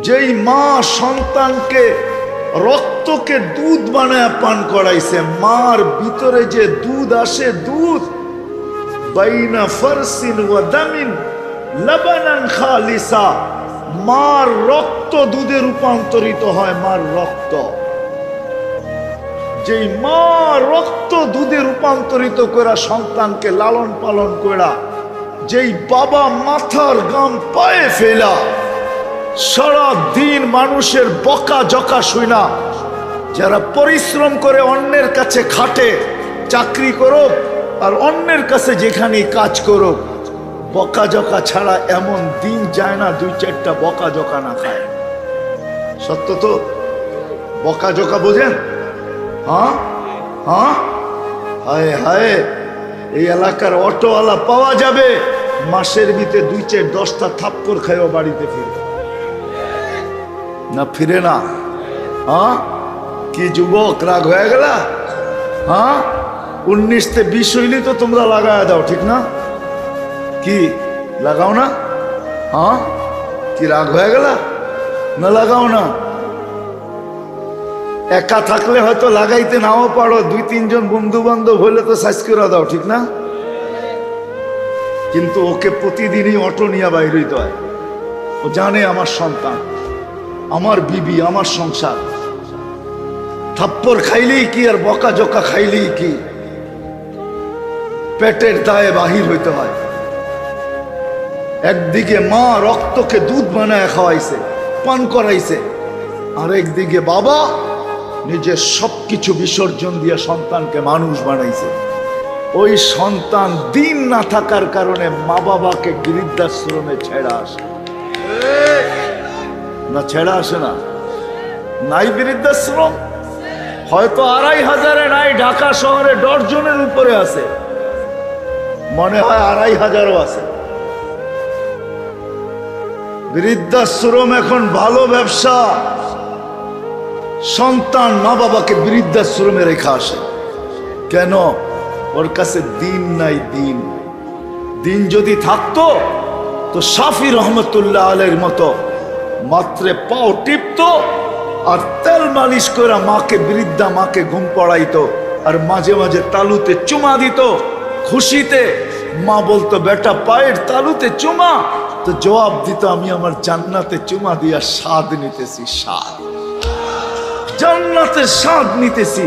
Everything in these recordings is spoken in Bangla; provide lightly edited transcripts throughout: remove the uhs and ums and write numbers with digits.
যেই মা সন্তানকে রক্তকে দুধ বানায় পান করাইছে, মার ভিতরে যে দুধ আসে, দুধ বাইনা ফারসিন ওয়া দামিন লাবানান খালিসা, মার রক্ত দুধে রূপান্তরিত হয়। মার রক্ত, যেই মা রক্ত দুধে রূপান্তরিত করে সন্তানকে লালন পালন করা, যেই বাবা মাথার গাম পায়ে ফেলা, সারা দিন মানুষের বকা জকা শুনা, যারা পরিশ্রম করে অন্যের কাছে খাটে, চাকরি করুক আর অন্যের কাছে যেখানে কাজ করুক, বকা জকা ছাড়া এমন দিন যায় না দুই চারটা বকা জকা না খায়। সত্য তো? বকা জকা বোঝেন? হ্যাঁ হ্যাঁ, হায় হায়, এই এলাকার অটোওয়ালা পাওয়া যাবে মাসের ভিতরে 2-4-10টা থাপ্পড় খাইও বাড়িতে ফিরে না, ফিরে না। হ্যাঁ, কি যুবক রাগ হয়ে গেল? হ্যাঁ, 19-20 হইলে তো তোমরা লাগায় দাও, ঠিক না? কি লাগাও না? হ্যাঁ, কি রাগ হয়ে গেল? না লাগাও না। একা থাকলে হয়তো লাগাইতে নাও পারো, 2-3 জন বন্ধু বান্ধব হইলে তো সাইজ করে দাও, ঠিক না? কিন্তু ওকে প্রতিদিনই অটো নিয়ে বাইর হইতে হয়। ও জানে আমার সন্তান, আমার বিবি, আমার সংসার। থাপ্পড় খাইলেই কি আর বকা জকা খাইলেই কি, পেটের দায়ে বাহির হইতে হয়। একদিকে মা রক্তকে দুধ বানায় খাওয়াইছে, পান করাইছে, আর একদিকে বাবা নিজের সবকিছু বিসর্জন দিয়ে সন্তানকে মানুষ বানাইছে। ওই সন্তান দিন না থাকার কারণে মা বাবাকে বৃদ্ধাশ্রমে ছেড়ে আসে না, ছেড়ে আসে না? নাই বৃদ্ধাশ্রম? হয়তো 2500-এ নাই, ঢাকা শহরে ডজনের উপরে আছে, মনে হয় 2500-ও আছে। বৃদ্ধাশ্রম এখন ভালো ব্যবসা। সন্তান মা বাবাকে বৃদ্ধাশ্রমে রেখে আসে কেন? ওর কাছে দিন নাই। দিন দিন যদি থাকতো তো শাফি রহমতুল্লাহ আলাইহির মতো মাত্রে পাও টিপতো আর তেল মালিশ করে মাকে, বৃদ্ধা মাকে ঘুম পড়াইতো, আর মাঝে মাঝে তালুতে চুমা দিত। খুশিতে মা বলতো, বেটা পায়ের তালুতে চুমা, তো জবাব দিত, আমি আমার জান্নাতে চুমা দিয়া স্বাদ নিতেছি, স্বাদ, জান্নাতের স্বাদ নিতেছি।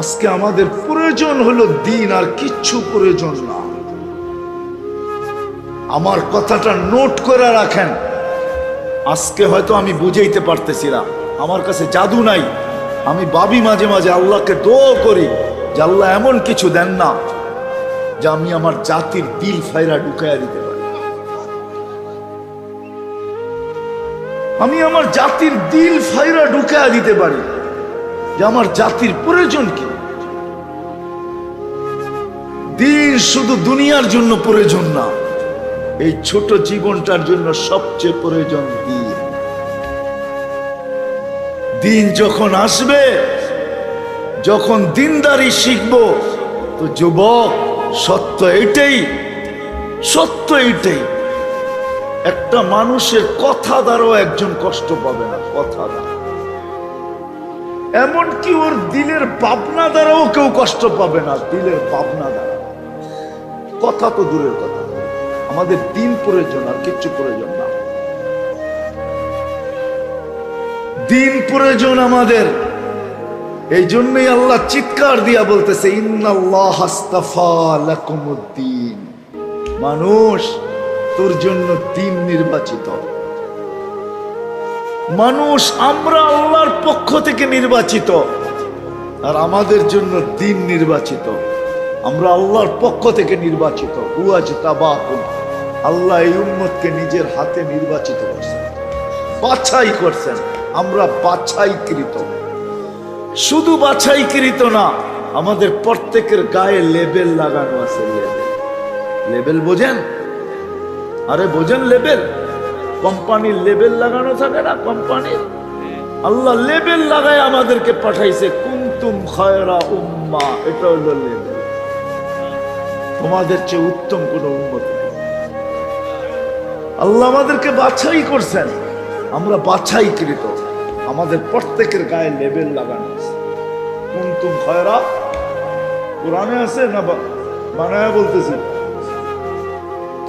আজকে আমাদের প্রয়োজন হলো দিন, আর কিচ্ছু প্রয়োজন না। আমার কথাটা নোট করে রাখেন। আজকে হয়তো আমি বুঝাইতে পারতেছি না, আমার কাছে জাদু নাই। আমি ভাবি মাঝে মাঝে, আল্লাহকে দোয়া করি যে আল্লাহ এমন কিছু দেন না যে আমি আমার জাতির দিল ফাইরা ঢুকাইয়া দিতে পারি। আমি আমার জাতির দিল ফাইরা ঢুকাইয়া দিতে পারি যে আমার জাতির প্রয়োজন কি। দিন শুধু দুনিয়ার জন্য প্রয়োজন না, এই ছোট জীবনটার জন্য সবচেয়ে প্রয়োজন দিন। দিন যখন আসবে, যখন দিনদারি শিখবো, তো যুবক সত্য এইটাই, সত্য এইটাই, একটা মানুষের কথা দ্বারাও একজন কষ্ট পাবে না, কথা দ্বারা। এমনকি ওর দিলের ভাবনা দ্বারাও কেউ কষ্ট পাবে না, দিলের ভাবনা দ্বারা। কথা তো দূরের কথা, আমাদের দিন প্রয়োজন, আর কিচ্ছু প্রয়োজন না। দিন প্রয়োজন আমাদের। এই জন্যই আল্লাহ চিৎকার দিয়া বলতেছে, ইন্নাল্লাহ আস্তাফা লাকুমুদ্দিন, মানুষ তোর জন্য দিন নির্বাচিত। মানুষ আমরা আল্লাহর পক্ষ থেকে নির্বাচিত, আর আমাদের জন্য দিন নির্বাচিত। আমরা আল্লাহর পক্ষ থেকে নির্বাচিত। ওয়াজতাবাকুম, আল্লাহ এই উম্মতকে নিজের হাতে নির্বাচিত করছেন, বাছাই করছেন। আমরা বাছাইকৃত। শুধু বাছাইকৃত না, আমাদের প্রত্যেকের গায়ে লেবেল লাগানো আছে। লেবেল বোঝেন? আরে বোঝেন লেবেল? কোম্পানির লেবেল লাগানো থাকে না, কোম্পানির। আল্লাহ লেবেল লাগায় আমাদেরকে পাঠাইছে, কুনতুম খায়রা উম্মাহ, এটা হলো লেবেল। তোমাদের চেয়ে উত্তম কোন উম্মত নেই। আল্লাহ আমাদেরকে বাছাই করছেন। আমরা বাছাইকৃত, আমাদের প্রত্যেকের গায়ে লেবেল লাগানো আছে। কুনতুম খয়রা, কোরআনে আছে না বানায় বলতেছি,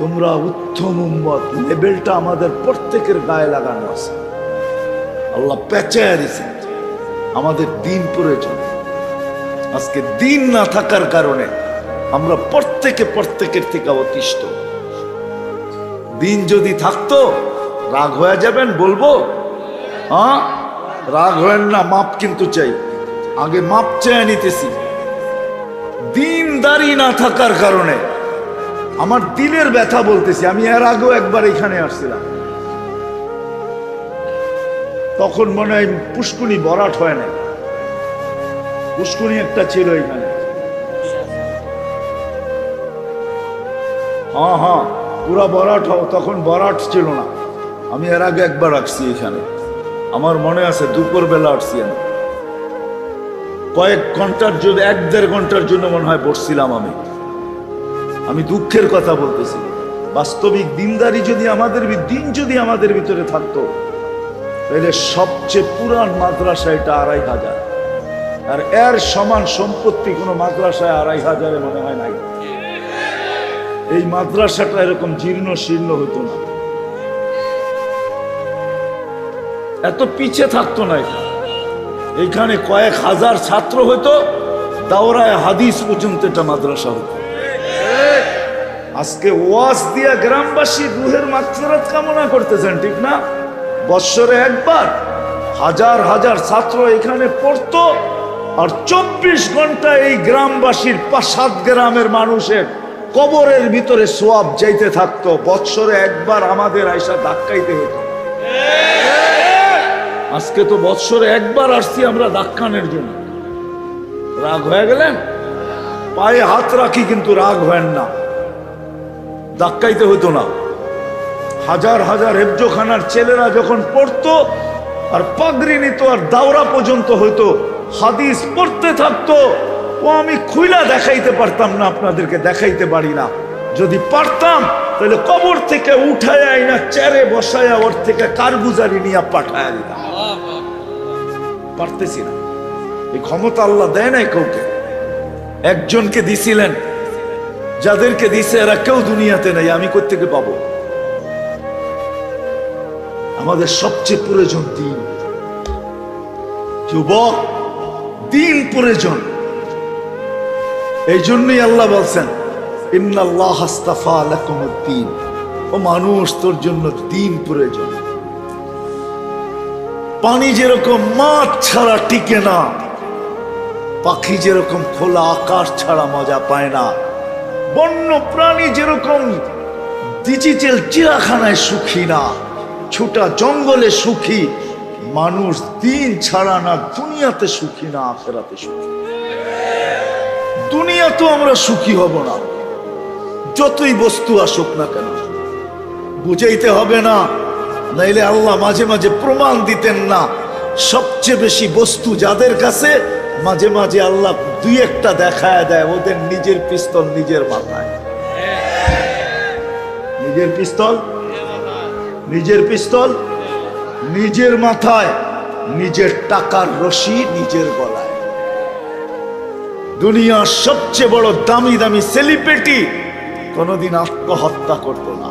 তোমরা উত্তম উম্মত, লেবেলটা আমাদের প্রত্যেকের গায়ে লাগানো আছে। আল্লাহ পেঁচায় দিয়েছে, আমাদের দিন প্রয়োজন। আজকে দিন না থাকার কারণে আমরা প্রত্যেকের থেকে অতিষ্ঠ। দিন যদি থাকতো রাগ হয়ে যাবেন বলবো, হ্যাঁ রাগ হয়েন না, মাপ কিন্তু চাই, আগে মাপ চেয়ে নিতেছি। দিনদারি না থাকার কারণে আমার দিলের ব্যথা বলতেছি। আমি এর আগেও একবার এখানে আসছিলাম, তখন মনে হয় পুষ্কুনি ভরাট হয় না, পুষ্কুনি একটা ছিল এখানে। হ্যাঁ হ্যাঁ পুরা ভরাট হও, তখন ভরাট ছিল না। আমি এর আগে একবার আসছি এখানে, আমার মনে আছে দুপুর বেলা আসছি আমি, কয়েক ঘন্টার জন্য, 1-1.5 ঘন্টার জন্য মনে হয় বসছিলাম আমি দুঃখের কথা বলতেছি। বাস্তবিক দিনদারি যদি আমাদের ভিতরে থাকতো, তাহলে সবচেয়ে পুরান মাদ্রাসা এটা 2500, আর এর সমান সম্পত্তি কোনো মাদ্রাসায় 2500 মনে হয় নাই। এই মাদ্রাসাটা এরকম জীর্ণ শীর্ণ হতো না, এত পিছে থাকতো না। এখানে কয়েক হাজার ছাত্র হতো, দাওরায়ে হাদিস পর্যন্ত এটা মাদ্রাসা হতো। আজকে ওয়াজ দিয়া গ্রামবাসী রুহের মাগফিরাত কামনা করতেছেন, ঠিক না? বৎসরে একবার হাজার হাজার ছাত্র এখানে পড়তো, আর 24 ঘন্টা এই গ্রামবাসীর 5-7 গ্রামের মানুষের কবরের ভিতরে সোয়াব যাইতে থাকতো। বৎসরে একবার আমাদের আয়সা ধাক্কাইতে হতো। আজকে তো বৎসরে একবার আসছি আমরা ধাক্কানের জন্য। রাগ হয়ে গেলেন? পায়ে হাত রাখি, কিন্তু রাগ হয় না, ধাক্কাইতে হতো না। হাজার হাজার হেফজোখানার ছেলেরা যখন পড়তো আর পাগড়ি নিত আর দাওরা পর্যন্ত হইতো, হাদিস পড়তে থাকতো, ও আমি খুইলা দেখাইতে পারতাম না, আপনাদেরকে দেখাইতে পারি না। যদি পারতাম তাহলে কবর থেকে উঠায় আইনা চেয়ারে বসায়া ওর থেকে কারগুজারি নিয়ে পাঠায়া দিতাম। পারতেছি না, এই ক্ষমতা আল্লাহ দেয় নাই কাউকে। একজনকে দিছিলেন, যাদেরকে দিছে এরা কেউ দুনিয়াতে নাই, আমি কোত্থেকে পাবো? আমাদের সবচেয়ে প্রয়োজন দিন। যুবক, দিন প্রয়োজন। এই জন্যই আল্লাহ বলছেন, ইন্নাল্লাহ আস্তাফা লাকুমুদ্দীন, ও মানুষ তোর জন্য দিন প্রয়োজন। পানি যেরকম মাছ ছাড়া টিকে না, পাখি যেরকম খোলা আকাশ ছাড়া মজা পায় না, বন্য প্রাণী যেরকম ডিজিটাল চিড়াখানায় সুখী না, ছোটা জঙ্গলে সুখী, মানুষ দিন ছাড়া না দুনিয়াতে সুখী না আখিরাতে সুখী। দুনিয়াতেও আমরা সুখী হব না, যতই বস্তু আসুক না কেন। বুঝাইতে হবে না, নাইলে আল্লাহ মাঝে মাঝে প্রমাণ দিতেন না। সবচেয়ে বেশি বস্তু যাদের কাছে, মাঝে মাঝে আল্লাহ 2-1টা দেখায় দেয়, ওদের নিজের পিস্তল নিজের মাথায়। নিজের পিস্তল নিজের মাথায়, নিজের টাকার রশি নিজের গলায়। দুনিয়ার সবচেয়ে বড় দামি দামি সেলিব্রিটি কোনোদিন আত্মহত্যা করত না।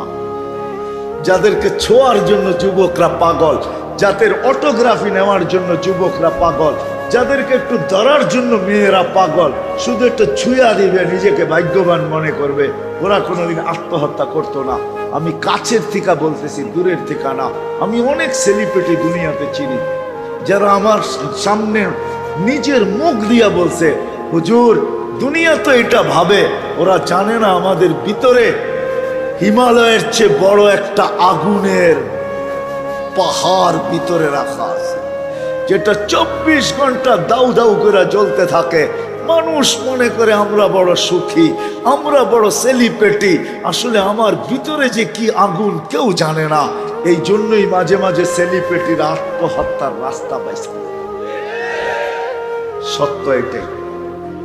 যাদেরকে ছোঁয়ার জন্য যুবকরা পাগল, যাদের অটোগ্রাফি নেওয়ার জন্য যুবকরা পাগল, যাদেরকে একটু ধরার জন্য মেয়েরা পাগল, শুধু একটু ছুঁয়া দিবে নিজেকে ভাগ্যবান মনে করবে, ওরা কোনোদিন আত্মহত্যা করতো না। আমি কাছের থেকে বলতেছি, দূরের থেকে না। আমি অনেক সেলিব্রিটি দুনিয়াতে চিনি, যারা আমার সামনে নিজের মুখ দিয়া বলছে, হুজুর দুনিয়া তো এটা ভাবে, ওরা জানে না আমাদের ভিতরে হিমালয়ের চেয়ে বড় একটা আগুনের পাহাড় ভিতরে রাখা আছে, যেটা 24 ঘন্টা দাউ দাউ করে জ্বলতে থাকে। মানুষ মনে করে আমরা বড় সুখী, আমরা বড় সেলিব্রিটি, আসলে আমার ভিতরে যে কি আগুন কেউ জানে না। এই জন্যই মাঝে মাঝে সেলিব্রিটিরা আত্মহত্যার রাস্তা পাইছে। সত্য এটাই,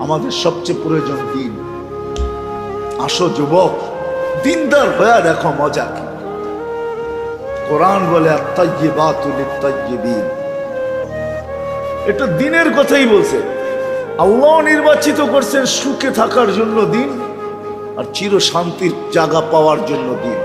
আমাদের সবচেয়ে প্রয়োজন দিন। আসো যুবক, দিনদার হয়ে দেখো মজা কি। কোরআন বলে আত-তাইয়্যিবাতু লিত-তাইয়্যিবিন। এটা দিনের কথাই বলছে। আল্লাহ নির্বাচিত করছেন সুখে থাকার জন্য দিন, আর চির শান্তির জায়গা পাওয়ার জন্য দিন।